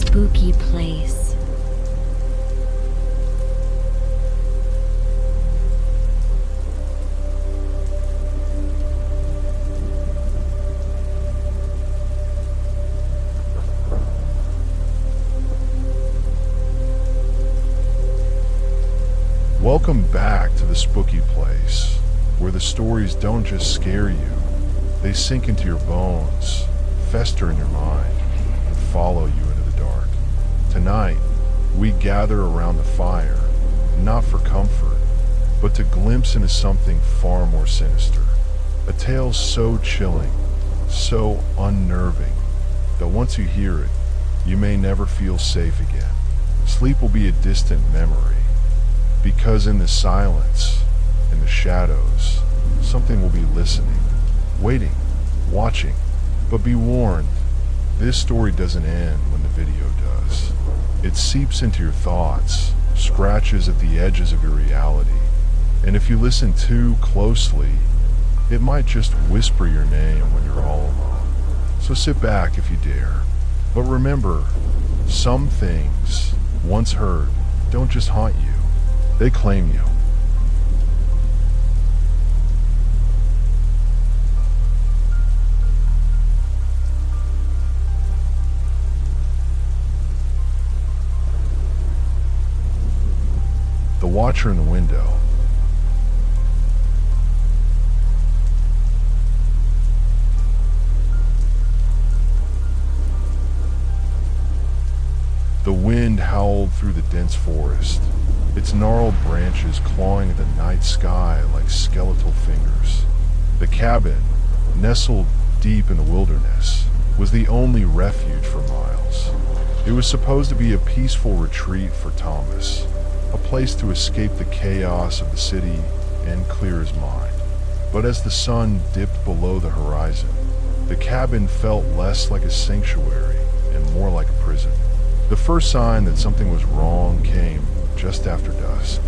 spooky place. Welcome back to the spooky place, where the stories don't just scare you, they sink into your bones, fester in your mind, and follow you into the dark. Tonight, we gather around the fire, not for comfort, but to glimpse into something far more sinister. A tale so chilling, so unnerving, that once you hear it, you may never feel safe again. Sleep will be a distant memory, because in the silence, in the shadows, something will be listening, waiting, watching. But be warned, this story doesn't end when the video does. It seeps into your thoughts, scratches at the edges of your reality, and if you listen too closely, it might just whisper your name when you're all alone. So sit back if you dare. But remember, some things, once heard, don't just haunt you, they claim you. The watcher in the window. The wind howled through the dense forest, its gnarled branches clawing at the night sky like skeletal fingers. The cabin, nestled deep in the wilderness, was the only refuge for Miles. It was supposed to be a peaceful retreat for Thomas, a place to escape the chaos of the city and clear his mind. But as the sun dipped below the horizon, the cabin felt less like a sanctuary and more like a prison. The first sign that something was wrong came just after dusk.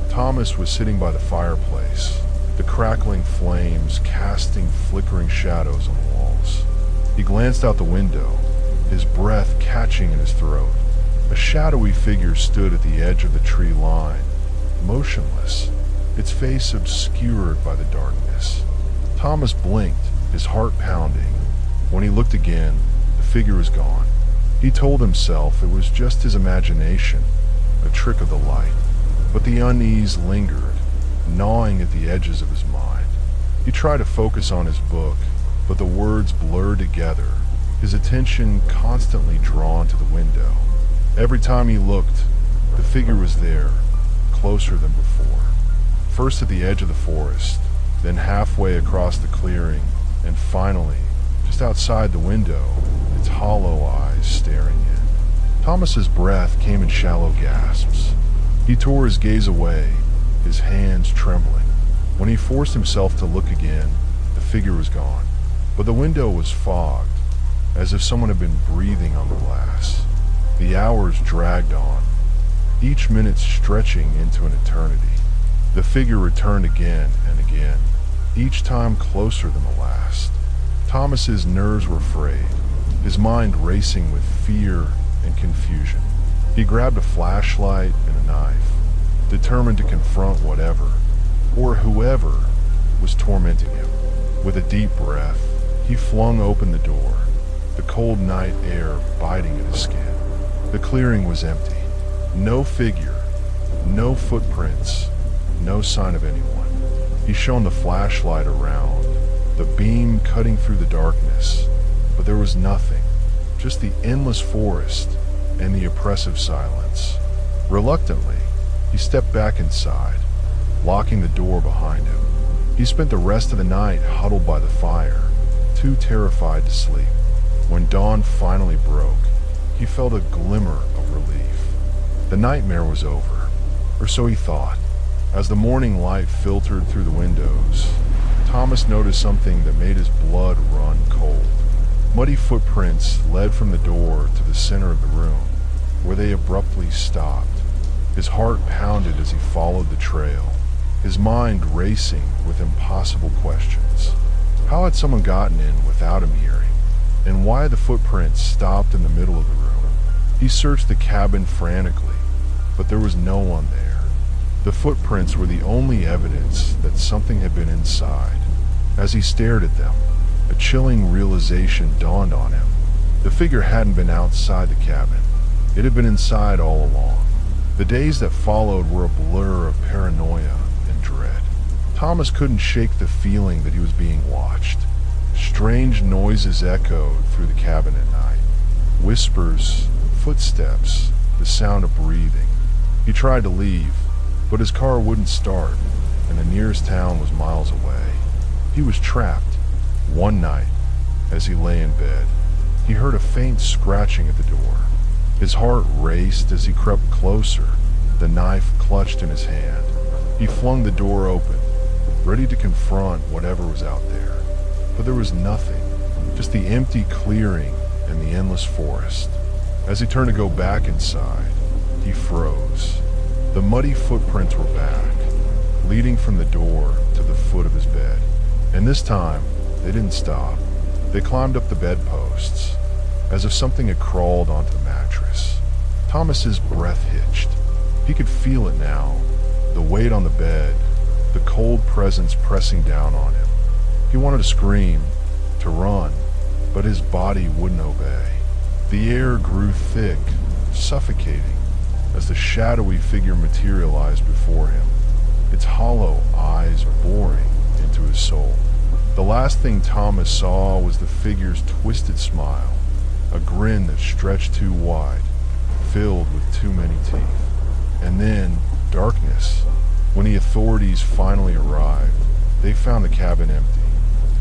Thomas was sitting by the fireplace, the crackling flames casting flickering shadows on the walls. He glanced out the window, his breath catching in his throat. A shadowy figure stood at the edge of the tree line, motionless, its face obscured by the darkness. Thomas blinked, his heart pounding. When he looked again, the figure was gone. He told himself it was just his imagination, a trick of the light. But the unease lingered, gnawing at the edges of his mind. He tried to focus on his book, but the words blurred together, his attention constantly drawn to the window. Every time he looked, the figure was there, closer than before. First at the edge of the forest, then halfway across the clearing, and finally, just outside the window, its hollow eyes staring in. Thomas's breath came in shallow gasps. He tore his gaze away, his hands trembling. When he forced himself to look again, the figure was gone. But the window was fogged, as if someone had been breathing on the glass. The hours dragged on, each minute stretching into an eternity. The figure returned again and again, each time closer than the last. Thomas's nerves were frayed, his mind racing with fear and confusion. He grabbed a flashlight and a knife, determined to confront whatever, or whoever, was tormenting him. With a deep breath, he flung open the door, the cold night air biting at his skin. The clearing was empty. No figure, no footprints, no sign of anyone. He shone the flashlight around, the beam cutting through the darkness, but there was nothing, just the endless forest and the oppressive silence. Reluctantly, he stepped back inside, locking the door behind him. He spent the rest of the night huddled by the fire, too terrified to sleep. When dawn finally broke, he felt a glimmer of relief. The nightmare was over, or so he thought. As the morning light filtered through the windows, Thomas noticed something that made his blood run cold. Muddy footprints led from the door to the center of the room, where they abruptly stopped. His heart pounded as he followed the trail, his mind racing with impossible questions. How had someone gotten in without him hearing? And why the footprints stopped in the middle of the room? He searched the cabin frantically, but there was no one there. The footprints were the only evidence that something had been inside. As he stared at them, a chilling realization dawned on him. The figure hadn't been outside the cabin. It had been inside all along. The days that followed were a blur of paranoia and dread. Thomas couldn't shake the feeling that he was being watched. Strange noises echoed through the cabin at night. Whispers, footsteps, the sound of breathing. He tried to leave, but his car wouldn't start, and the nearest town was miles away. He was trapped. One night, as he lay in bed, he heard a faint scratching at the door. His heart raced as he crept closer, the knife clutched in his hand. He flung the door open, ready to confront whatever was out there. But there was nothing, just the empty clearing and the endless forest. As he turned to go back inside, he froze. The muddy footprints were back, leading from the door to the foot of his bed. And this time, they didn't stop. They climbed up the bedposts, as if something had crawled onto the mattress. Thomas's breath hitched. He could feel it now, the weight on the bed, the cold presence pressing down on him. He wanted to scream, to run, but his body wouldn't obey. The air grew thick, suffocating, as the shadowy figure materialized before him, its hollow eyes boring into his soul. The last thing Thomas saw was the figure's twisted smile, a grin that stretched too wide, filled with too many teeth. And then, darkness. When the authorities finally arrived, they found the cabin empty.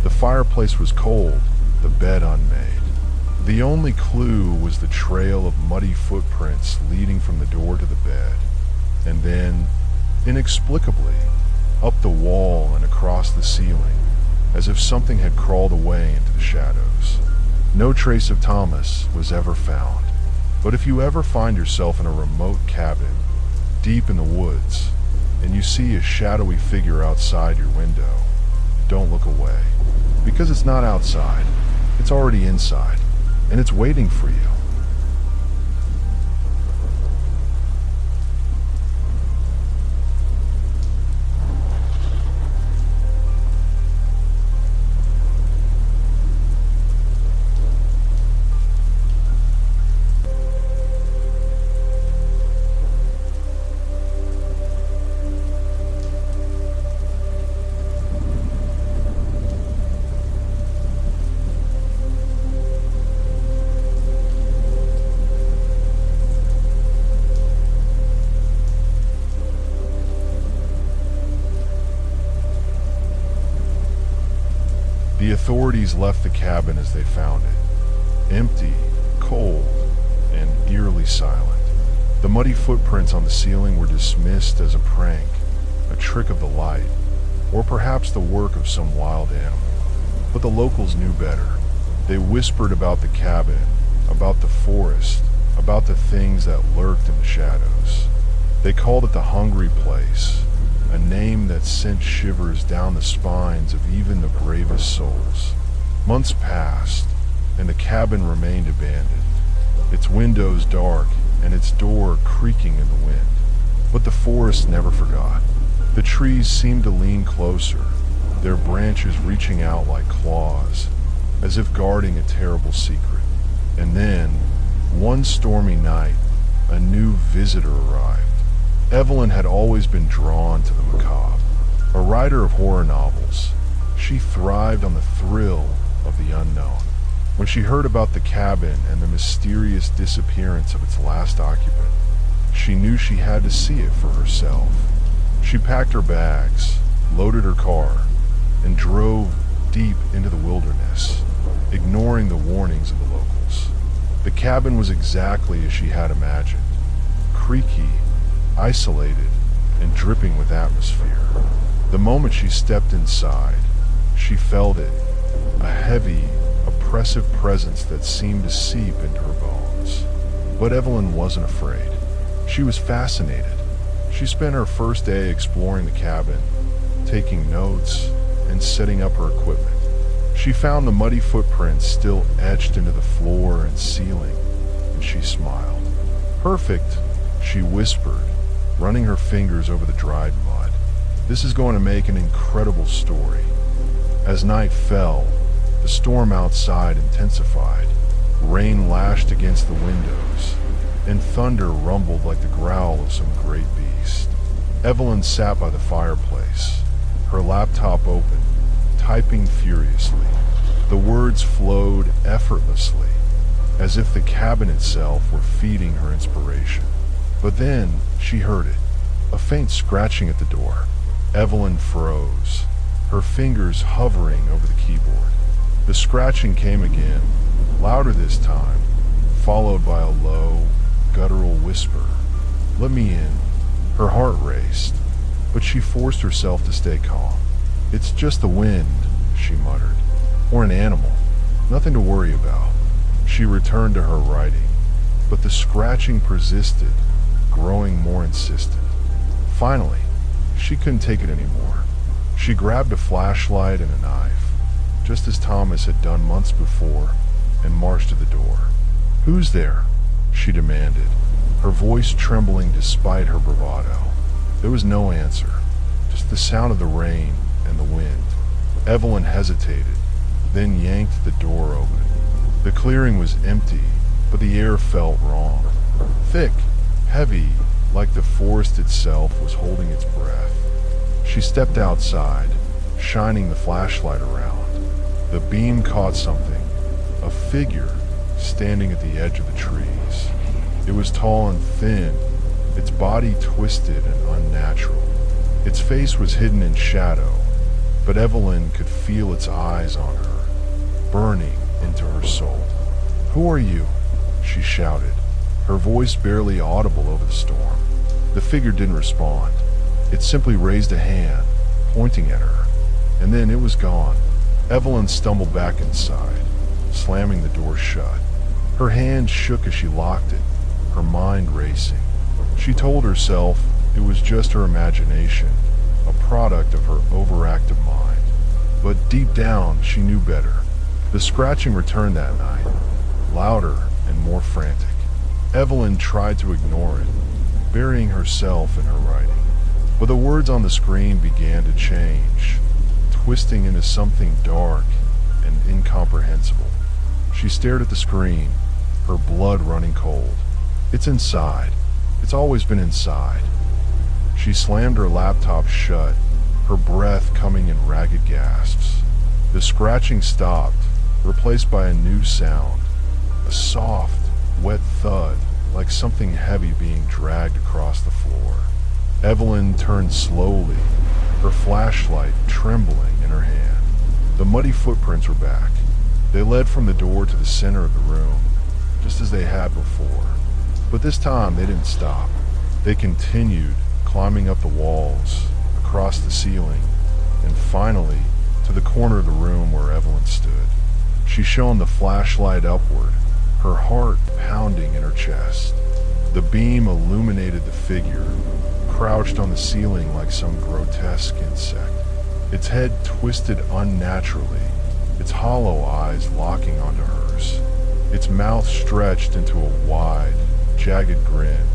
The fireplace was cold, the bed unmade. The only clue was the trail of muddy footprints leading from the door to the bed. And then, inexplicably, up the wall and across the ceiling, as if something had crawled away into the shadows. No trace of Thomas was ever found. But if you ever find yourself in a remote cabin, deep in the woods, and you see a shadowy figure outside your window, don't look away. Because it's not outside, it's already inside, and it's waiting for you. The authorities left the cabin as they found it, empty, cold, and eerily silent. The muddy footprints on the ceiling were dismissed as a prank, a trick of the light, or perhaps the work of some wild animal. But the locals knew better. They whispered about the cabin, about the forest, about the things that lurked in the shadows. They called it the Hungry Place, a name that sent shivers down the spines of even the bravest souls. Months passed, and the cabin remained abandoned, its windows dark and its door creaking in the wind. But the forest never forgot. The trees seemed to lean closer, their branches reaching out like claws, as if guarding a terrible secret. And then, one stormy night, a new visitor arrived. Evelyn had always been drawn to the macabre. A writer of horror novels, she thrived on the thrill of the unknown. When she heard about the cabin and the mysterious disappearance of its last occupant, she knew she had to see it for herself. She packed her bags, loaded her car, and drove deep into the wilderness, ignoring the warnings of the locals. The cabin was exactly as she had imagined, creaky, isolated, and dripping with atmosphere. The moment she stepped inside, she felt it, a heavy, oppressive presence that seemed to seep into her bones. But Evelyn wasn't afraid. She was fascinated. She spent her first day exploring the cabin, taking notes, and setting up her equipment. She found the muddy footprints still etched into the floor and ceiling, and she smiled. Perfect, she whispered, running her fingers over the dried mud. This is going to make an incredible story. As night fell, the storm outside intensified. Rain lashed against the windows, and thunder rumbled like the growl of some great beast. Evelyn sat by the fireplace, her laptop open, typing furiously. The words flowed effortlessly, as if the cabin itself were feeding her inspiration. But then she heard it, a faint scratching at the door. Evelyn froze, her fingers hovering over the keyboard. The scratching came again, louder this time, followed by a low, guttural whisper. "Let me in." Her heart raced, but she forced herself to stay calm. "It's just the wind," she muttered. "Or an animal. Nothing to worry about." She returned to her writing, but the scratching persisted, growing more insistent. Finally, she couldn't take it anymore. She grabbed a flashlight and a knife, just as Thomas had done months before, and marched to the door. "Who's there?" she demanded, her voice trembling despite her bravado. There was no answer, just the sound of the rain and the wind. Evelyn hesitated, then yanked the door open. The clearing was empty, but the air felt wrong. Thick, heavy, like the forest itself was holding its breath. She stepped outside, shining the flashlight around. The beam caught something, a figure standing at the edge of the trees. It was tall and thin, its body twisted and unnatural. Its face was hidden in shadow, but Evelyn could feel its eyes on her, burning into her soul. "Who are you?" she shouted, her voice barely audible over the storm. The figure didn't respond. It simply raised a hand, pointing at her, and then it was gone. Evelyn stumbled back inside, slamming the door shut. Her hand shook as she locked it, her mind racing. She told herself it was just her imagination, a product of her overactive mind. But deep down, she knew better. The scratching returned that night, louder and more frantic. Evelyn tried to ignore it, burying herself in her writing. But the words on the screen began to change, twisting into something dark and incomprehensible. She stared at the screen, her blood running cold. "It's inside. It's always been inside." She slammed her laptop shut, her breath coming in ragged gasps. The scratching stopped, replaced by a new sound, a soft, wet thud, like something heavy being dragged across the floor. Evelyn turned slowly, her flashlight trembling in her hand. The muddy footprints were back. They led from the door to the center of the room, just as they had before. But this time they didn't stop. They continued, climbing up the walls, across the ceiling, and finally to the corner of the room where Evelyn stood. She shone the flashlight upward, her heart pounding in her chest. The beam illuminated the figure, crouched on the ceiling like some grotesque insect. Its head twisted unnaturally, its hollow eyes locking onto hers. Its mouth stretched into a wide, jagged grin,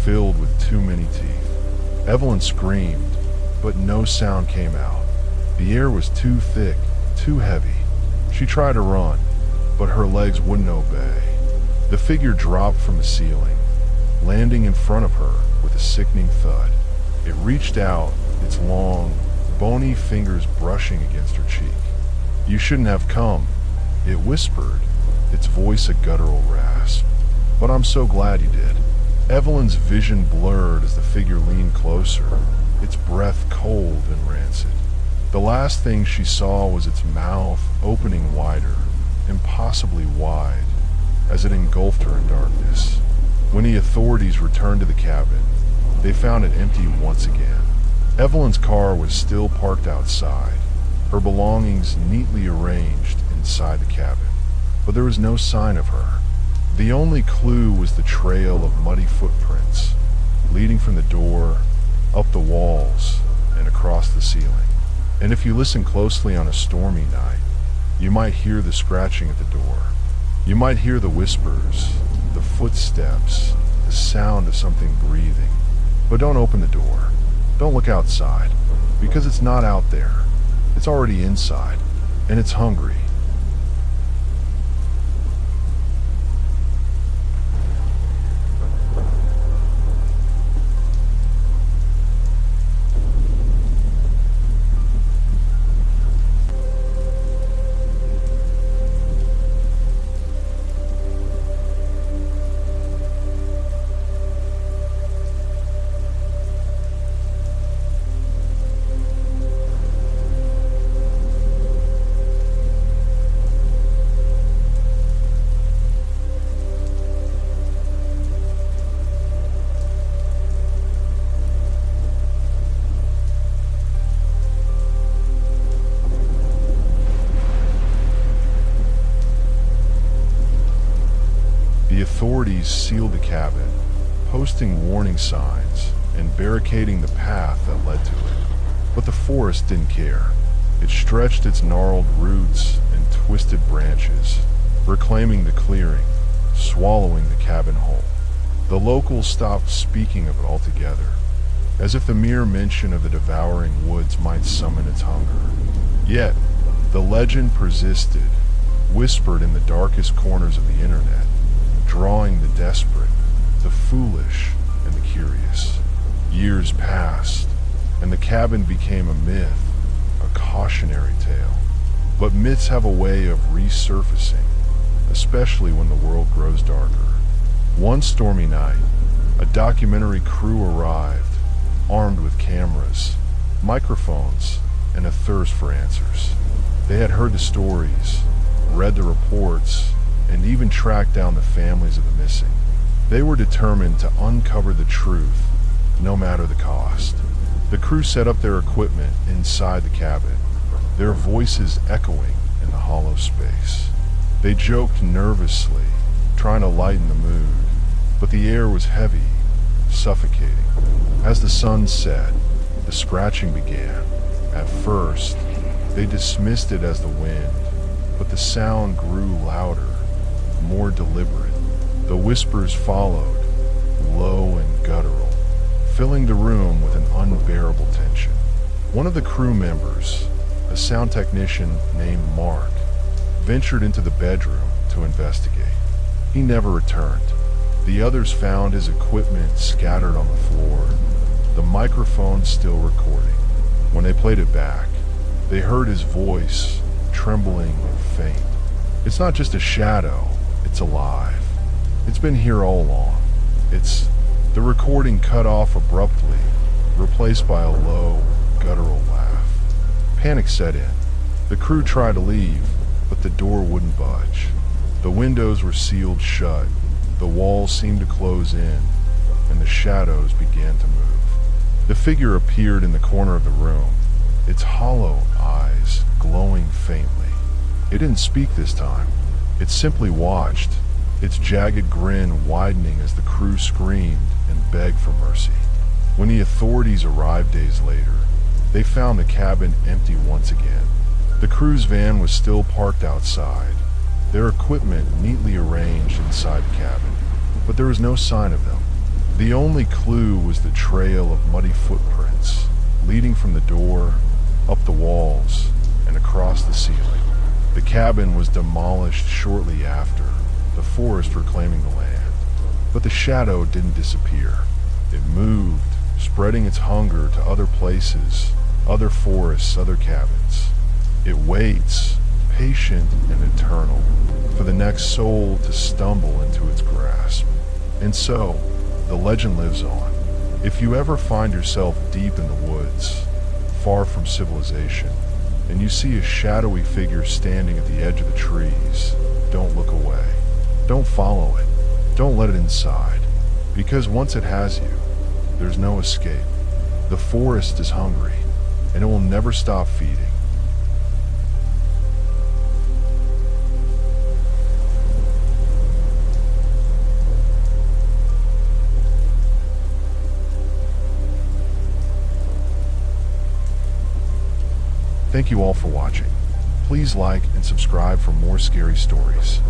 filled with too many teeth. Evelyn screamed, but no sound came out. The air was too thick, too heavy. She tried to run, but her legs wouldn't obey. The figure dropped from the ceiling, landing in front of her with a sickening thud. It reached out, its long, bony fingers brushing against her cheek. "You shouldn't have come," it whispered, its voice a guttural rasp. "But I'm so glad you did." Evelyn's vision blurred as the figure leaned closer, its breath cold and rancid. The last thing she saw was its mouth opening wider, impossibly wide, as it engulfed her in darkness. When the authorities returned to the cabin, they found it empty once again. Evelyn's car was still parked outside, her belongings neatly arranged inside the cabin, but there was no sign of her. The only clue was the trail of muddy footprints, leading from the door, up the walls, and across the ceiling. And if you listen closely on a stormy night, you might hear the scratching at the door. You might hear the whispers, the footsteps, the sound of something breathing. But don't open the door. Don't look outside, because it's not out there. It's already inside, and it's hungry. The authorities sealed the cabin, posting warning signs and barricading the path that led to it. But the forest didn't care. It stretched its gnarled roots and twisted branches, reclaiming the clearing, swallowing the cabin whole. The locals stopped speaking of it altogether, as if the mere mention of the devouring woods might summon its hunger. Yet, the legend persisted, whispered in the darkest corners of the internet, drawing the desperate, the foolish, and the curious. Years passed, and the cabin became a myth, a cautionary tale. But myths have a way of resurfacing, especially when the world grows darker. One stormy night, a documentary crew arrived, armed with cameras, microphones, and a thirst for answers. They had heard the stories, read the reports, and even tracked down the families of the missing. They were determined to uncover the truth, no matter the cost. The crew set up their equipment inside the cabin, their voices echoing in the hollow space. They joked nervously, trying to lighten the mood, but the air was heavy, suffocating. As the sun set, the scratching began. At first, they dismissed it as the wind, but the sound grew louder, more deliberate. The whispers followed, low and guttural, filling the room with an unbearable tension. One of the crew members, a sound technician named Mark, ventured into the bedroom to investigate. He never returned. The others found his equipment scattered on the floor, the microphone still recording. When they played it back, they heard his voice, trembling and faint. It's not just a shadow, it's alive. It's been here all along. The recording cut off abruptly, replaced by a low, guttural laugh. Panic set in. The crew tried to leave, but the door wouldn't budge. The windows were sealed shut, the walls seemed to close in, and the shadows began to move. The figure appeared in the corner of the room, its hollow eyes glowing faintly. It didn't speak this time. It simply watched, its jagged grin widening as the crew screamed and begged for mercy. When the authorities arrived days later, they found the cabin empty once again. The crew's van was still parked outside, their equipment neatly arranged inside the cabin, but there was no sign of them. The only clue was the trail of muddy footprints, leading from the door, up the walls, and across the ceiling. The cabin was demolished shortly after, the forest reclaiming the land. But the shadow didn't disappear. It moved, spreading its hunger to other places, other forests, other cabins. It waits, patient and eternal, for the next soul to stumble into its grasp. And so, the legend lives on. If you ever find yourself deep in the woods, far from civilization, and you see a shadowy figure standing at the edge of the trees, don't look away. Don't follow it. Don't let it inside. Because once it has you, there's no escape. The forest is hungry, and it will never stop feeding. Thank you all for watching. Please like and subscribe for more scary stories.